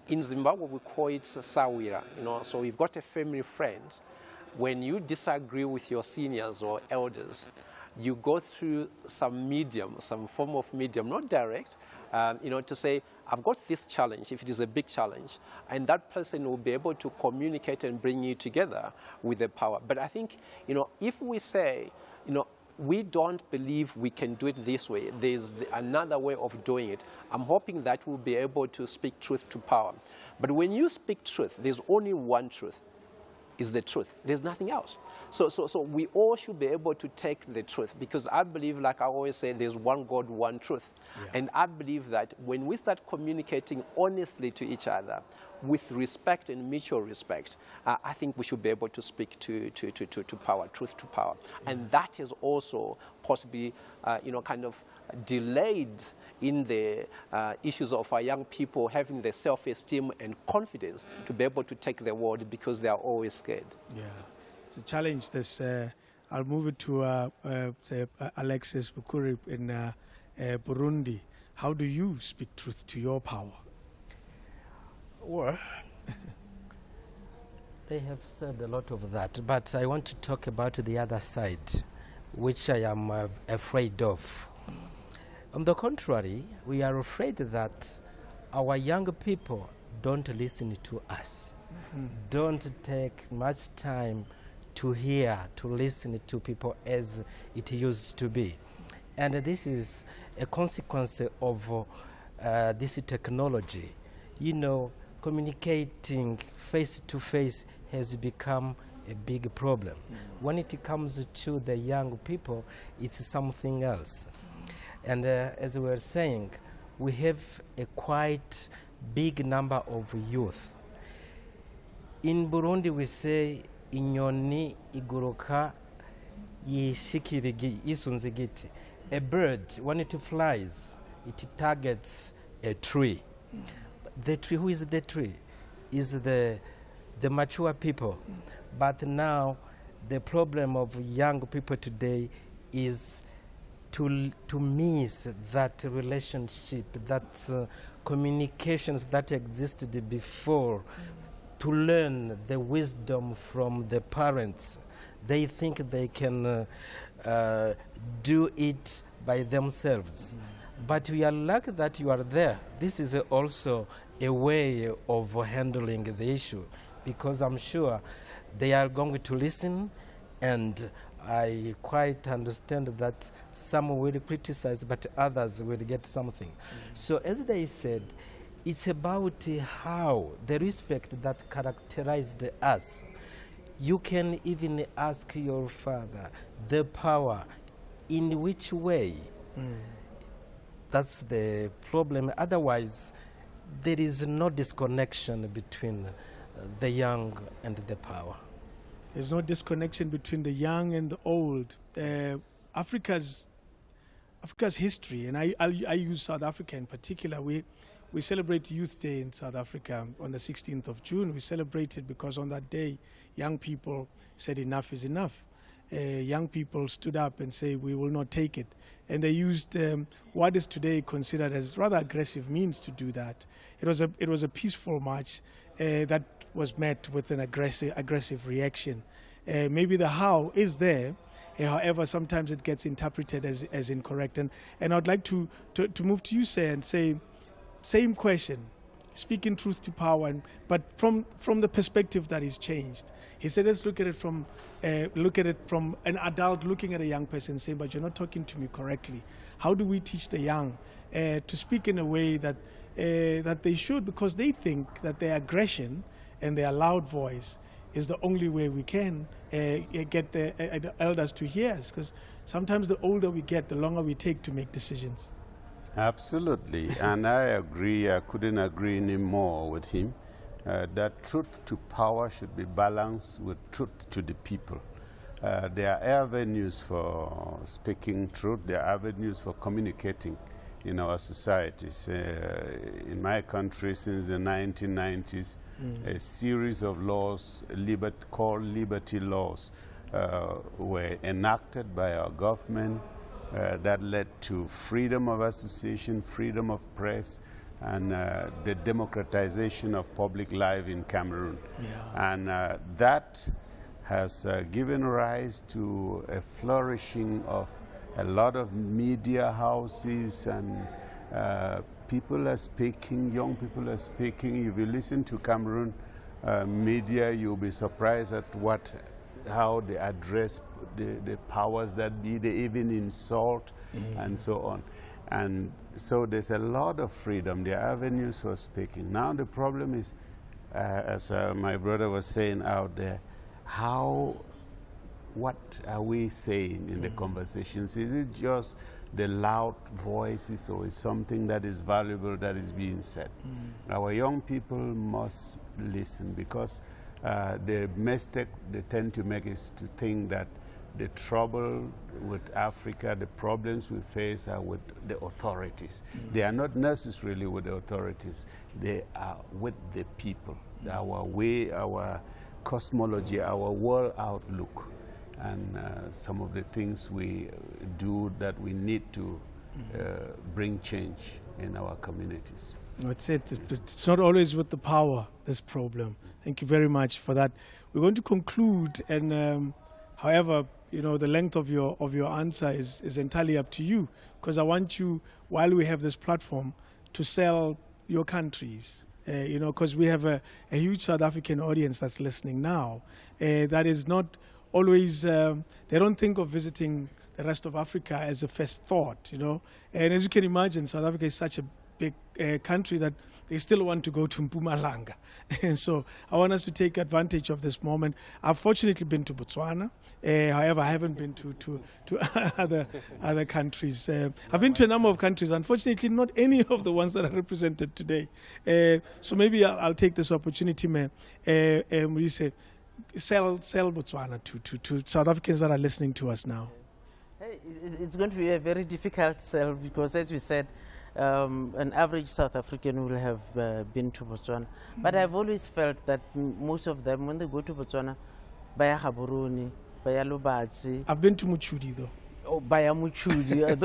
In Zimbabwe, we call it sawira. So you've got a family friend. When you disagree with your seniors or elders, you go through some medium, some form of medium, not direct, to say, I've got this challenge, if it is a big challenge, and that person will be able to communicate and bring you together with the power. But I think, if we say, we don't believe we can do it this way, there's another way of doing it, I'm hoping that we'll be able to speak truth to power. But when you speak truth, there's only one truth. Is the truth. There's nothing else. So we all should be able to take the truth, because I believe, like I always say, there's one God, one truth. And I believe that when we start communicating honestly to each other, with respect and mutual respect, I think we should be able to speak to power, truth to power. And that is also possibly, kind of delayed in the issues of our young people having the self-esteem and confidence to be able to take the world, because they are always scared. Yeah, it's a challenge. I'll move it to say Alexis Bukuru in Burundi. How do you speak truth to your power? Well, they have said a lot of that, but I want to talk about the other side, which I am afraid of. On the contrary, we are afraid that our young people don't listen to us, don't take much time to hear, to listen to people as it used to be. And this is a consequence of this technology, you know, communicating face to face has become a big problem. When it comes to the young people, it's something else. And as we were saying, we have a quite big number of youth. In Burundi, we say, inyoni iguruka yishikirigi isunzigiti. A bird, when it flies, it targets a tree. The tree, who is the tree? Is the mature people. But now, the problem of young people today is to miss that relationship, that communications that existed before, to learn the wisdom from the parents. They think they can do it by themselves. But we are lucky that you are there. This is also a way of handling the issue, because I'm sure they are going to listen, and I quite understand that some will criticize, but others will get something. So as they said, it's about how the respect that characterized us. You can even ask your father, the power, in which way? That's the problem. Otherwise, there is no disconnection between the young and the power. There's no disconnection between the young and the old. Africa's history, and I use South Africa in particular. We celebrate Youth Day in South Africa on the 16th of June. We celebrate it because on that day, young people said enough is enough. Young people stood up and said, we will not take it. And they used what is today considered as rather aggressive means to do that. It was a peaceful march that was met with an aggressive reaction. Maybe the how is there, however, sometimes it gets interpreted as incorrect. And I'd like to move to you, sir, and say, same question, speaking truth to power, but from the perspective that is changed. He said, let's look at it from an adult looking at a young person saying, but you're not talking to me correctly. How do we teach the young to speak in a way that they should, because they think that their aggression and their loud voice is the only way we can get the elders to hear us, because sometimes the older we get, the longer we take to make decisions. Absolutely, and I agree. I couldn't agree any more with him. That truth to power should be balanced with truth to the people. There are avenues for speaking truth. There are avenues for communicating in our societies. In my country, since the 1990s, a series of laws called liberty laws were enacted by our government. That led to freedom of association, freedom of press, and the democratization of public life in Cameroon. Yeah. And that has given rise to a flourishing of a lot of media houses, and people are speaking, young people are speaking. If you listen to Cameroon media, you'll be surprised at how they address the powers that be. They even insult and so on. And so there's a lot of freedom. There are avenues for speaking. Now the problem is, as my brother was saying out there, what are we saying in the conversations? Is it just the loud voices, or is something that is valuable that is being said? Our young people must listen, because the mistake they tend to make is to think that the trouble with Africa, the problems we face are with the authorities. They are not necessarily with the authorities. They are with the people. Our way, our cosmology, our world outlook, and some of the things we do that we need to bring change in our communities. That's it. It's not always with the power, this problem. Thank you very much for that. We're going to conclude, and however, you know, the length of your answer is entirely up to you, because I want you, while we have this platform, to sell your countries. You know, because we have a huge South African audience that's listening now. That is not always, they don't think of visiting the rest of Africa as a first thought, you know. And as you can imagine, South Africa is such a big country that they still want to go to Mpumalanga. And so I want us to take advantage of this moment. I've fortunately been to Botswana. However, I haven't been to other countries. I've been to a number of countries. Unfortunately, not any of the ones that are represented today. So maybe I'll take this opportunity, we say, sell Botswana to South Africans that are listening to us now. Hey, it's going to be a very difficult sell because, as we said, an average South African will have been to Botswana. But I've always felt that most of them, when they go to Botswana, baya Gaborone, baya Lobatse. I've been to Muchudi, though. Oh, baya Muchudi.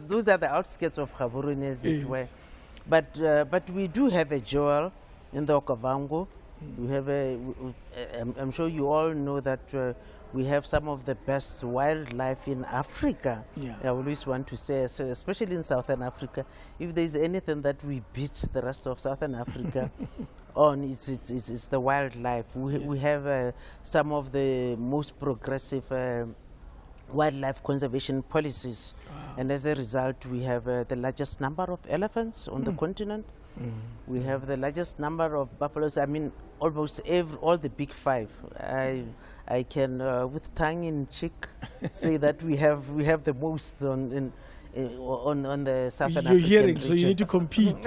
those are the outskirts of Gaborone, as it were. But we do have a jewel in the Okavango. We have I'm sure you all know that we have some of the best wildlife in Africa. Yeah. I always want to say, especially in Southern Africa, if there's anything that we beat the rest of Southern Africa on, it's the wildlife. We have some of the most progressive wildlife conservation policies. Wow. And as a result, we have the largest number of elephants on the continent. We have the largest number of buffaloes. I mean, almost all the big five. I can, with tongue in cheek, say that we have the most on the Southern African You're hearing, region. so you need to compete.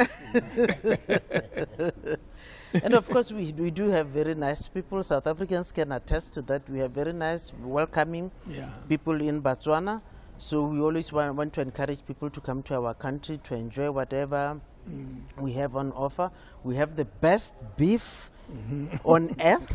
And of course, we do have very nice people. South Africans can attest to that. We have very nice, welcoming people in Botswana. So we always want to encourage people to come to our country to enjoy whatever we have on offer. We have the best beef on earth.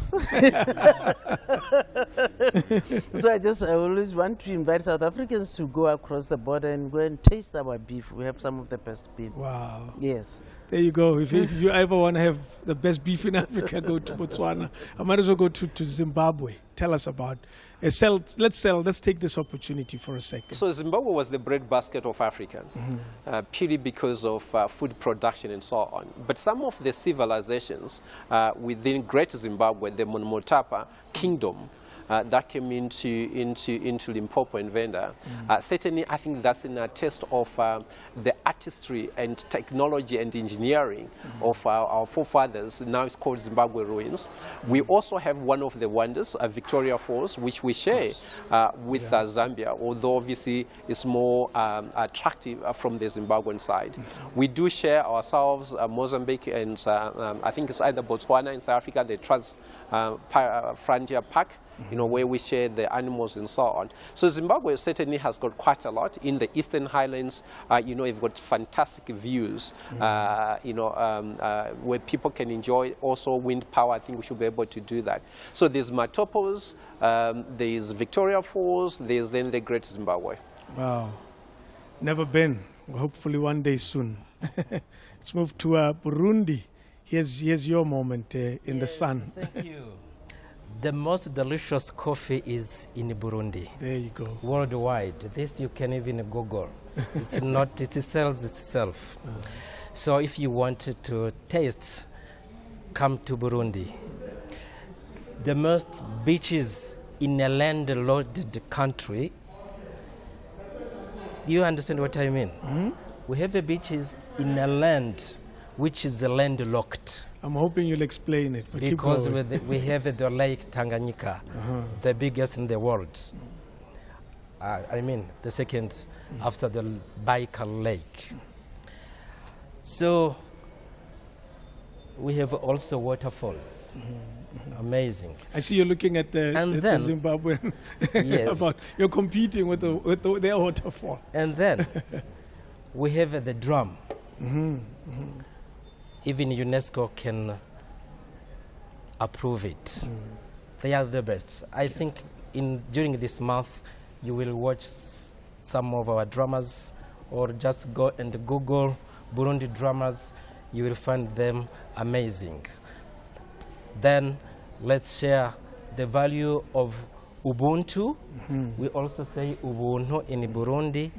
So I always want to invite South Africans to go across the border and go and taste our beef. We have some of the best beef. Wow. Yes. There you go. If you ever want to have the best beef in Africa, go to Botswana. I might as well go to Zimbabwe. Tell us about let's take this opportunity for a second. So Zimbabwe was the breadbasket of Africa, purely because of food production and so on. But some of the civilizations within Great Zimbabwe, the Monmotapa Kingdom, that came into Limpopo and Venda. Certainly, I think that's in a test of the artistry and technology and engineering of our forefathers. Now it's called Zimbabwe Ruins. We also have one of the wonders, Victoria Falls, which we share with Zambia, although obviously it's more attractive from the Zimbabwean side. We do share ourselves Mozambique and I think it's either Botswana in South Africa, the Trans Frontier Park, where we share the animals and so on. So Zimbabwe certainly has got quite a lot. In the Eastern Highlands, you've got fantastic views, where people can enjoy also wind power. I think we should be able to do that. So there's Matopos, there's Victoria Falls, there's then the Great Zimbabwe. Wow. Never been. Well, hopefully one day soon. Let's move to Burundi. Here's your moment in the sun. Thank you. The most delicious coffee is in Burundi. There you go. Worldwide. This you can even Google. It's not, it sells itself. So if you want to taste, come to Burundi. The most beaches in a landlocked country. You understand what I mean? We have beaches in a land which is landlocked. I'm hoping you'll explain it. But because we have the Lake Tanganyika, the biggest in the world. I mean, the second after the Baikal Lake. So we have also waterfalls. Amazing. I see you're looking at the Zimbabwean. Yes. You're competing with their waterfall. And then we have the drum. Even UNESCO can approve it. They are the best. I think during this month, you will watch some of our dramas, or just go and Google Burundi dramas. You will find them amazing. Then let's share the value of Ubuntu. We also say Ubuntu in Burundi,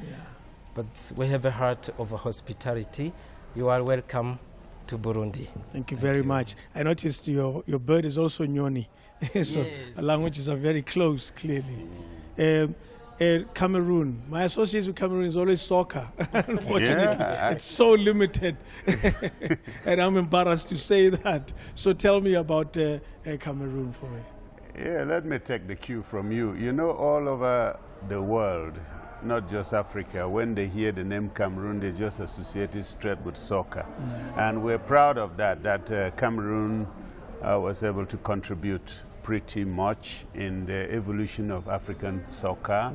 but we have a heart of hospitality. You are welcome to Burundi. Thank you very much. I noticed your bird is also Nyoni. So the languages are very close, clearly. Cameroon. My association with Cameroon is always soccer. Unfortunately, Yeah, it's so limited. And I'm embarrassed to say that. So tell me about Cameroon for me. Yeah, let me take the cue from you. You know, all over the world, not just Africa, when they hear the name Cameroon, they just associate it straight with soccer. And we're proud of that Cameroon was able to contribute pretty much in the evolution of African soccer,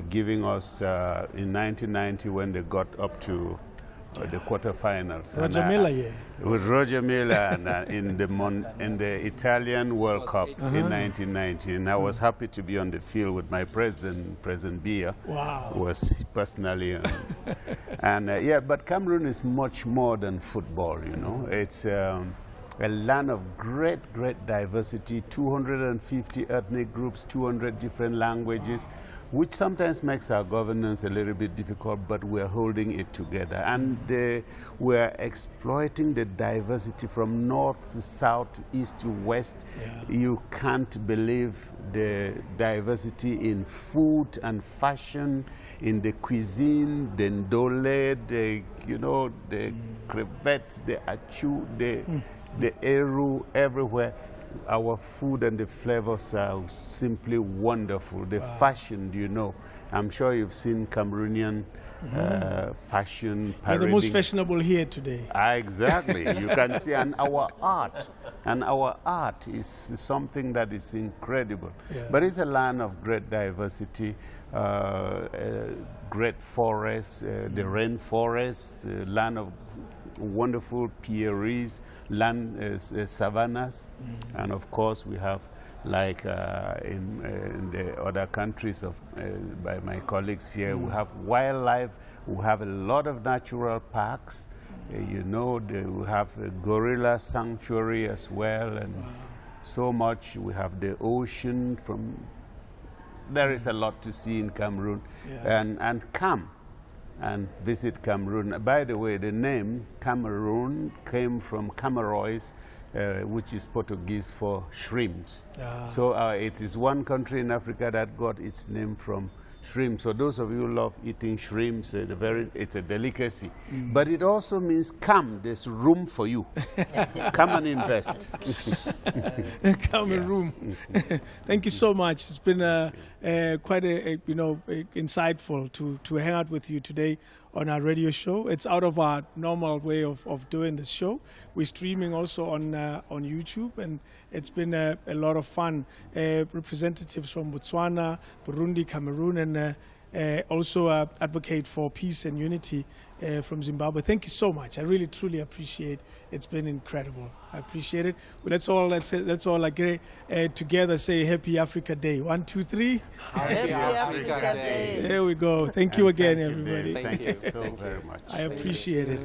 giving us in 1990 when they got up to the quarterfinals. Roger Milla, yeah. With Roger Milla and in the Italian World Cup in 1990. And I was happy to be on the field with my president, President Biya, Wow. who was personally. And yeah, but Cameroon is much more than football, you know. It's a land of great diversity, 250 ethnic groups, 200 different languages, which sometimes makes our governance a little bit difficult, but we're holding it together. And we're exploiting the diversity from north to south, to east to west. You can't believe the diversity in food and fashion, in the cuisine, the ndole, the crevettes, the achu, the eru, everywhere. Our food and the flavors are simply wonderful. The fashion, you know, I'm sure you've seen Cameroonian fashion parading. They're the most fashionable here today. Exactly. You can see, and our art is something that is incredible. But it's a land of great diversity, great forests, the rainforest, land of wonderful prairies, savannas, and of course we have, like in the other countries by my colleagues here, we have wildlife, we have a lot of natural parks, you know, we have a gorilla sanctuary as well, and so much. We have the ocean there is a lot to see in Cameroon, and come and visit Cameroon. By the way, the name Cameroon came from Camerois, which is Portuguese for shrimps. So it is one country in Africa that got its name from shrimp. So those of you who love eating shrimps, it's a delicacy. But it also means come, there's room for you. Come and invest. Cameroon. Thank you so much. It's been quite insightful to hang out with you today on our radio show. It's out of our normal way of doing this show. We're streaming also on YouTube, and it's been a lot of fun. Representatives from Botswana, Burundi, Cameroon, and also advocate for peace and unity from Zimbabwe. Thank you so much. I really, truly appreciate it. It's been incredible. I appreciate it. Well, let's all agree together say Happy Africa Day. 1, 2, 3. Happy Africa Day. There we go. Thank you again, Thank you, everybody. Dave. Thank you so very much. I appreciate it.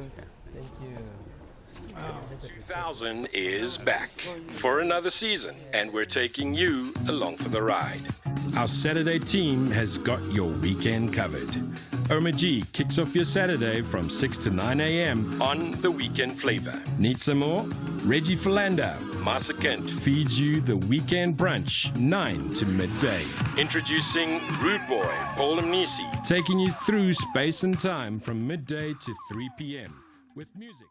Thank you. 2000 is back for another season, and we're taking you along for the ride. Our Saturday team has got your weekend covered. Irma G kicks off your Saturday from 6 to 9 a.m. on The Weekend Flavor. Need some more? Reggie Philander, Masa Kent feeds you the weekend brunch, 9 to midday. Introducing Rude Boy, Paul Mnisi, taking you through space and time from midday to 3 p.m. with music.